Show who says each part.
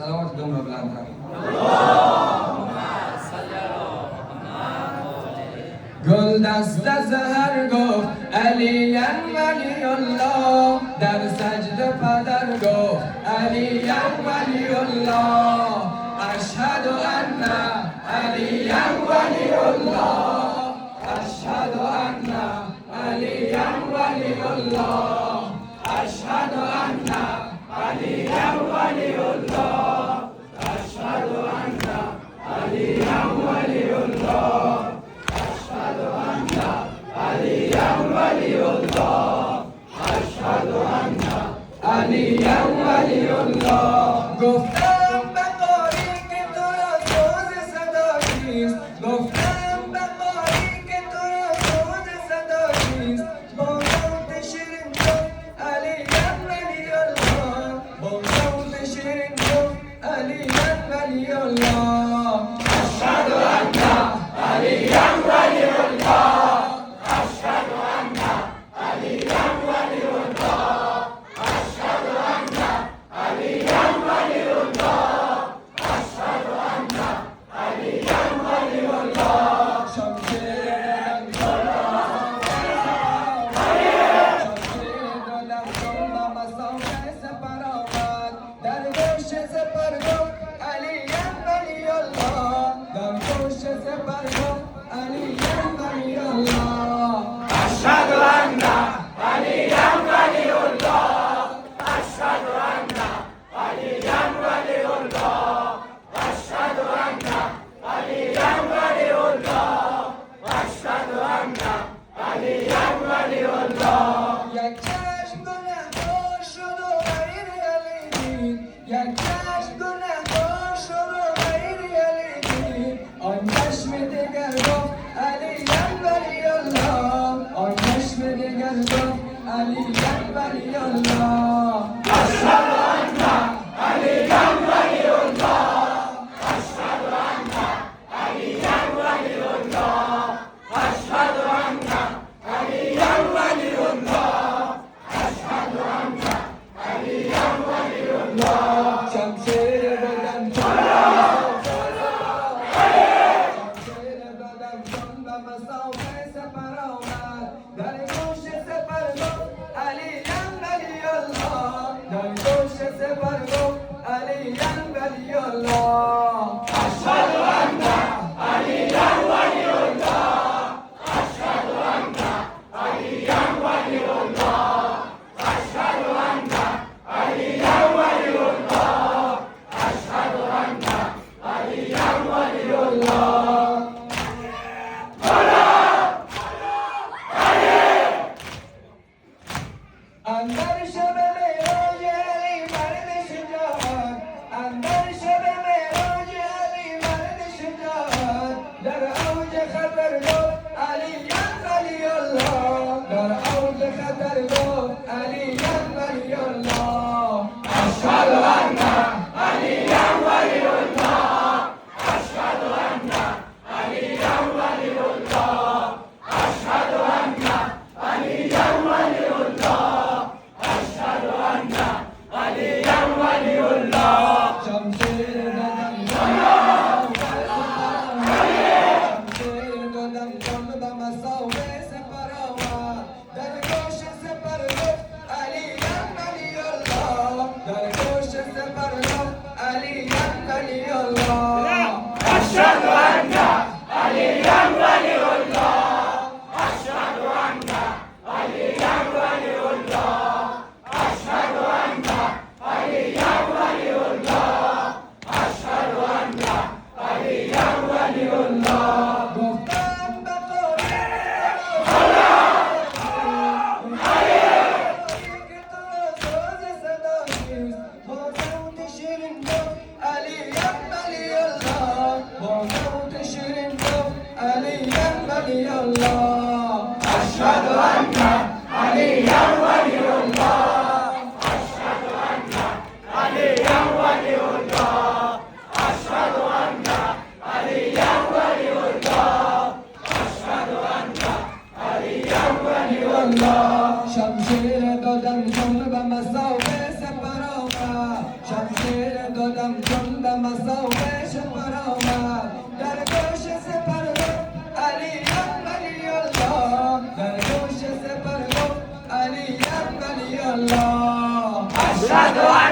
Speaker 1: صلوات دوم رو بلند کنیم. گل دست سحر گفت علی ولی الله، در سجده پدر گفت علی ولی الله، اشهد ان علی ولی الله، اشهد ان علی ولی الله، اشهد ان علی ولی الله، اشهد ان علی ولی الله، اشهد ان علی ولی الله، اشهد ان علی ولی الله. گفتم به قاری که تو را سوز صدا چیست، گفتم به قاری که تو را سوز صدا چیست، با صوت شیرین گفت علی ولی الله، با صوت شیرین گفت علی ولی الله، اشهد ان علی ولی الله، اشهد ان علی ولی الله، اشهد ان علی ولی الله، اشهد ان علی ولی الله. شمشیر دلم با مسافه سپر آمد، در گوش سپر گفت علی ولی الله، در گوش سپر گفت علی ولی الله، اشهد ان علی ولی الله، اشهد ان علی ولی الله، اشهد ان علی ولی الله، اشهد ان علی ولی الله. یک چشم گنه‌کار شد و غیر علی دید، یک چشم گنه‌کار شد و غیر علی دید، آن چشم دیگر گفت علی ولی الله، آن چشم دیگر گفت علی ولی الله، اشهد ان علی ولی الله، اشهد ان علی ولی الله، اشهد ان علی ولی الله، اشهد ان علی ولی الله. شمشیر بدن شمشیر بدن چون به مسافه سپر آمد، در گوش سپر گفت علی ولی الله، در گوش سپر گفت علی ولی الله، اشهد ان علی ولی الله، اشهد ان علی ولی الله، اشهد ان علی ولی الله، اشهد ان علی ولی الله. اندر شب معراج علی مرد شجاعت، اندر شب معراج علی مرد شجاعت، در اوج خطر گفت علی ولی الله، در اوج خطر گفت علی ولی الله، اشهد ان علی ولی الله، اشهد ان علی ولی الله، اشهد ان علی ولی الله، اشهد ان علی ولی الله. شمشیر بدن شمشیر بدن چون به مسافه سپر آمد، در گوش سپر گفت علی ولی الله، در گوش سپر گفت علی ولی الله، اشهد ان علی ولی الله، اشهد ان علی ولی الله، اشهد ان علی ولی الله، اشهد ان علی ولی الله. گفتم به قاری که تو را سوز صدا چیست، با صوت شیرین گفت علی ولی الله، با صوت قدم چون به مساویش برآمد در گوش سپر گفت علی ولی الله در گوش سپر گفت علی ولی الله.